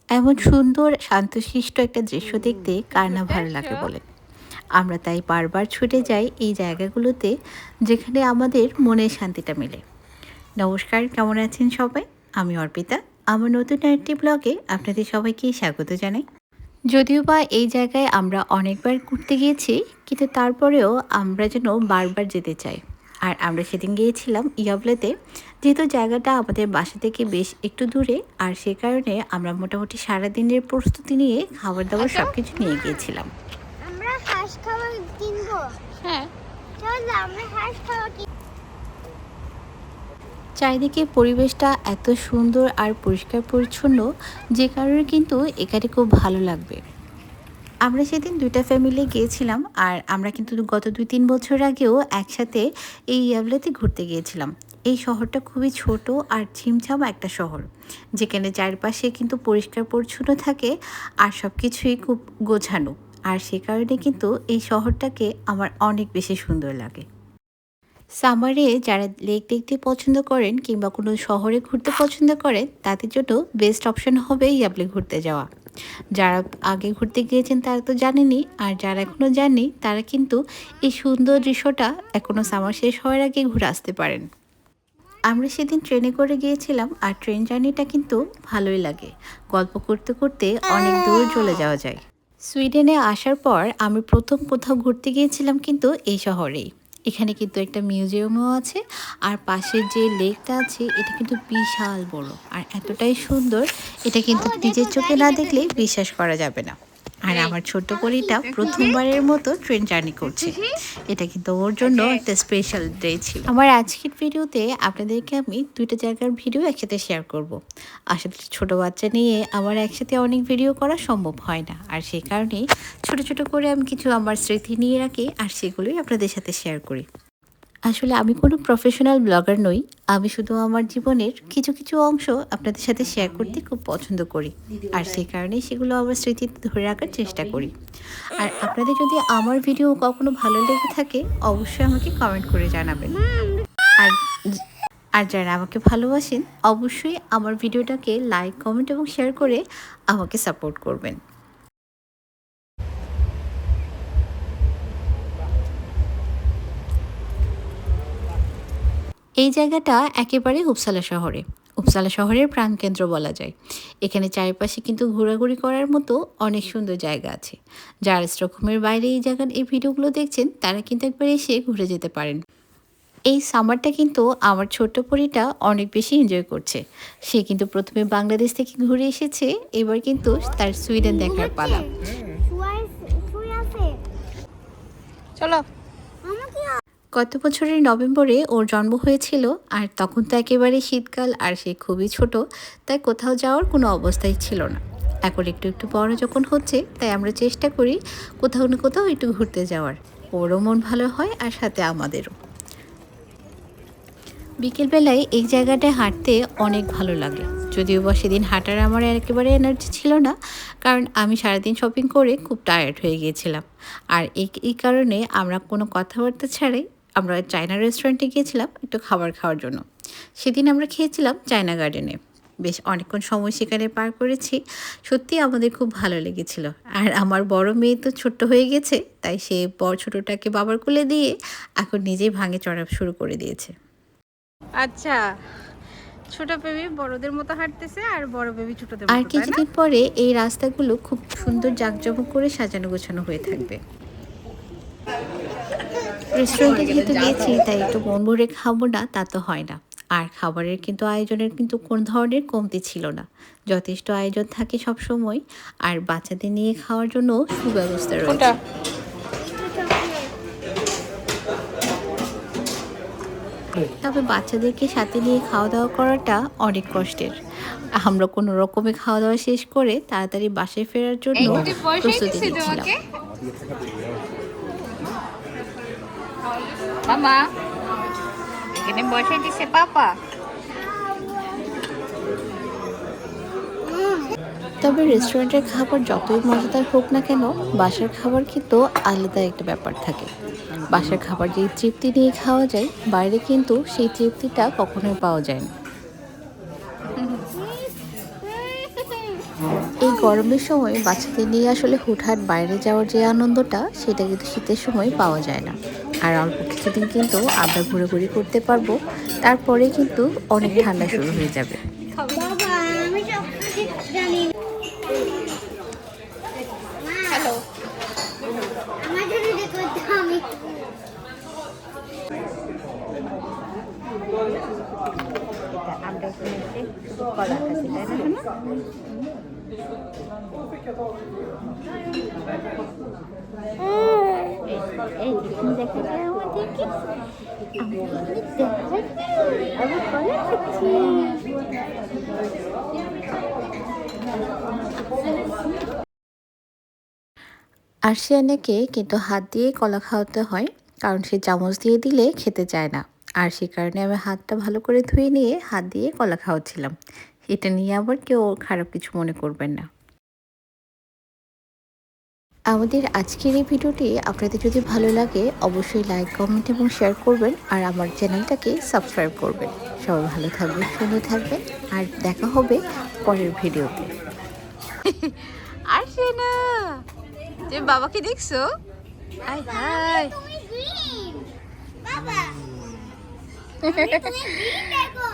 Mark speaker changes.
Speaker 1: এমন সুন্দর শান্তশিষ্ট একটা দৃশ্য দেখতে কার না ভালো লাগে বলেন। আমরা তাই বারবার ছুটে যাই এই জায়গাগুলোতে যেখানে আমাদের মনের শান্তিটা মেলে। নমস্কার, কেমন আছেন সবাই? আমি অর্পিতা। আমার নতুন একটি ব্লগে আপনাদের সবাইকে স্বাগত জানাই। যদিও বা এই জায়গায় আমরা অনেকবার ঘুরতে গিয়েছি, কিন্তু তারপরেও আমরা যেন বারবার যেতে চাই। আর আমরা সেদিন গিয়েছিলাম ইয়াবলেতে, যেহেতু জায়গাটা আমাদের বাসা থেকে বেশ একটু দূরে, আর সে কারণে আমরা মোটামুটি সারাদিনের প্রস্তুতি নিয়ে খাবার দাবার সব কিছু নিয়ে গিয়েছিলাম।
Speaker 2: আমরা হাঁস খাবার কিনবো।
Speaker 1: হ্যাঁ,
Speaker 2: চল আমরা হাঁস খাবার কিনবো।
Speaker 1: চারিদিকে পরিবেশটা এত সুন্দর আর পরিষ্কার পরিচ্ছন্ন, যে কারণে কিন্তু এখানে খুব ভালো লাগবে। আমরা সেদিন ২টা ফ্যামিলি গিয়েছিলাম, আর আমরা কিন্তু গত ২-৩ বছর আগেও একসাথে এই ইয়াবলেতে ঘুরতে গিয়েছিলাম। এই শহরটা খুবই ছোট আর ছিমছাম একটা শহর, যেখানে চারপাশে কিন্তু পরিষ্কার পরিচ্ছন্ন থাকে আর সব কিছুই খুব গোছানো। আর সে কারণে কিন্তু এই শহরটাকে আমার অনেক বেশি সুন্দর লাগে। সামারে যারা লেক দেখতে পছন্দ করেন কিংবা কোনো শহরে ঘুরতে পছন্দ করেন, তাদের জন্য বেস্ট অপশন হবে ইয়াবলে ঘুরতে যাওয়া। যারা আগে ঘুরতে গিয়েছেন তারা তো জানেনই, আর যারা এখনও যাননি তারা কিন্তু এই সুন্দর দৃশ্যটা এখনও সামার শেষ হওয়ার আগে ঘুরে আসতে পারেন। আমরা সেদিন ট্রেনে করে গিয়েছিলাম, আর ট্রেন জার্নিটা কিন্তু ভালোই লাগে। গল্প করতে করতে অনেক দূর চলে যাওয়া যায়। সুইডেনে আসার পর আমি প্রথম কোথাও ঘুরতে গিয়েছিলাম কিন্তু এই শহরেই। এখানে কিন্তু একটা মিউজিয়ামও আছে, আর পাশের যে লেকটা আছে এটা কিন্তু বিশাল বড় আর এতটাই সুন্দর, এটা কিন্তু নিজের চোখে না দেখলে বিশ্বাস করা যাবে না। আর আমার ছোট্ট পরীটা প্রথমবারের মতো ট্রেন জার্নি করছে। এটা কিন্তু ওর জন্য একটা স্পেশাল ডে ছিল। আমার আজকের ভিডিওতে আপনাদেরকে আমি 2টা জায়গার ভিডিও একসাথে শেয়ার করব। আসলে ছোট বাচ্চা নিয়ে আমার একসাথে অনেক ভিডিও করা সম্ভব হয় না, আর সেই কারণেই ছোট ছোট করে আমি কিছু আমার স্মৃতি নিয়ে রাখি, আর সেগুলোই আপনাদের সাথে শেয়ার করি। আসলে আমি কোনো প্রফেশনাল ব্লগার নই, আমি শুধু আমার জীবনের কিছু কিছু অংশ আপনাদের সাথে শেয়ার করতে খুব পছন্দ করি, আর সেই কারণেই সেগুলো আমার স্মৃতিতে ধরে রাখার চেষ্টা করি। আর আপনাদের যদি আমার ভিডিও কখনো ভালো লেগে থাকে, অবশ্যই আমাকে কমেন্ট করে জানাবেন। আর আর যারা আমাকে ভালোবাসেন, অবশ্যই আমার ভিডিওটাকে লাইক, কমেন্ট এবং শেয়ার করে আমাকে সাপোর্ট করবেন। এই জায়গাটা একেবারে উপসালা শহরে। উপসালা শহরের প্রাণকেন্দ্র বলা যায়। এখানে চারিপাশে কিন্তু ঘোরাঘুরি করার মতো অনেক সুন্দর জায়গা আছে। যারা স্টকহোমের বাইরে এই জায়গার এই ভিডিওগুলো দেখছেন, তারা কিন্তু একবার এসে ঘুরে যেতে পারেন। এই সামারটা কিন্তু আমার ছোট্ট পরীটা অনেক বেশি এনজয় করছে। সে কিন্তু প্রথমে বাংলাদেশ থেকে ঘুরে এসেছে, এবার কিন্তু তার সুইডেন দেখার পালা।
Speaker 2: চলো।
Speaker 1: গত বছরের নভেম্বরে ওর জন্ম হয়েছিল, আর তখন তো একেবারে শীতকাল, আর সে খুবই ছোট, তাই কোথাও যাওয়ার কোনো অবস্থাই ছিল না। এখন একটু একটু বড় যখন হচ্ছে, তাই আমরা চেষ্টা করি কোথাও না কোথাও একটু ঘুরতে যাওয়ার। ওরও মন ভালো হয় আর সাথে আমাদেরও। বিকেলবেলায় এই জায়গাটায় হাঁটতে অনেক ভালো লাগে, যদিও বা সেদিন হাঁটার আমার একেবারে এনার্জি ছিল না, কারণ আমি সারাদিন শপিং করে খুব টায়ার্ড হয়ে গিয়েছিলাম। আর এই কারণে আমরা কোনো কথাবার্তা ছাড়াই আমরা চায়না রেস্টুরেন্টে গিয়েছিলাম একটু খাবার খাওয়ার জন্য। সেদিন আমরা খেয়েছিলাম চায়না গার্ডেনে। বেশ অনেকক্ষণ সময় সেখানে পার করেছি। সত্যি আমাদের খুব ভালো লেগেছিল। আর আমার বড় মেয়ে তো ছোট্ট হয়ে গেছে, তাই সে ছোটোটাকে বাবার কোলে দিয়ে এখন নিজেই ভাঙে চড়া শুরু করে দিয়েছে।
Speaker 3: আচ্ছা, ছোট বেবি বড়দের মতো হাঁটতেছে আর বড় বেবি ছোটদের
Speaker 1: আর
Speaker 3: মতো, তাই না?
Speaker 1: কিছুদিন পরে এই রাস্তাগুলো খুব সুন্দর জাঁকজমক করে সাজানো গোছানো হয়ে থাকবে। রেস্টুরেন্টে যেহেতু গিয়েছি, তাই একটু মন ভরে খাবো না তা তো হয় না। আর খাবারের কিন্তু আয়োজনের কিন্তু কোন ধরনের কমতি ছিল না, যথেষ্ট আয়োজন থাকে সব সময়। আর বাচ্চাদের নিয়ে খাওয়ার জন্য সুব্যবস্থা রয়েছে। তবে বাচ্চাদেরকে সাথে নিয়ে খাওয়া দাওয়া করাটা অনেক কষ্টের। আমরা কোনো রকমে খাওয়া দাওয়া শেষ করে তাড়াতাড়ি বাসায় ফেরার জন্য প্রস্তুতি নিচ্ছিলাম।
Speaker 3: মামা এখানে বসাই দিছে পাপা।
Speaker 1: তবে রেস্টুরেন্টের খাবার যতই মজাদার হোক না কেন, বাসার খাবার কিন্তু আলাদা একটা ব্যাপার থাকে। বাসার খাবার যেই তৃপ্তি নিয়ে খাওয়া যায়, বাইরে কিন্তু সেই তৃপ্তিটা কখনোই পাওয়া যায় না। এই গরমের সময় বাচ্চাদের নিয়ে আসলে হুটহাট বাইরে যাওয়ার যে আনন্দটা সেটা কিন্তু শীতের সময় পাওয়া যায় না। আর অল্প কিছুদিন কিন্তু আমরা ঘোরাঘুরি করতে পারবো, তারপরে কিন্তু অনেক ঠান্ডা শুরু হয়ে যাবে।
Speaker 2: বাবা আমি সব জানি না।
Speaker 3: হ্যালো।
Speaker 2: আমার যদি দেখো আমি
Speaker 1: আমরা কলা খাচ্ছি, তাই না? এই তুমি দেখো আমাদেরকে, আমরা কলা খাচ্ছি। আরশিয়ানাকে কিন্তু হাত দিয়ে কলা খাওয়াতে হয়, কারণ সে চামচ দিয়ে দিলে খেতে চায় না। আর সে কারণে আমি হাতটা ভালো করে ধুয়ে নিয়ে হাত দিয়ে কলা খাওয়াচ্ছিলাম। এটা নিয়ে আবার কেউ খারাপ কিছু মনে করবেন না। আমাদের আজকের এই ভিডিওটি আপনাদের যদি ভালো লাগে অবশ্যই লাইক, কমেন্ট এবং শেয়ার করবেন, আর আমার চ্যানেলটাকে সাবস্ক্রাইব করবেন। সবাই ভালো থাকবেন, সুন্দর থাকবেন, আর দেখা হবে পরের ভিডিওতে।
Speaker 3: আরশিয়ানা, তুমি বাবাকে দেখছো? High high.
Speaker 2: তুমি গ্রিন বাবা তুমি গ্রিন দেখো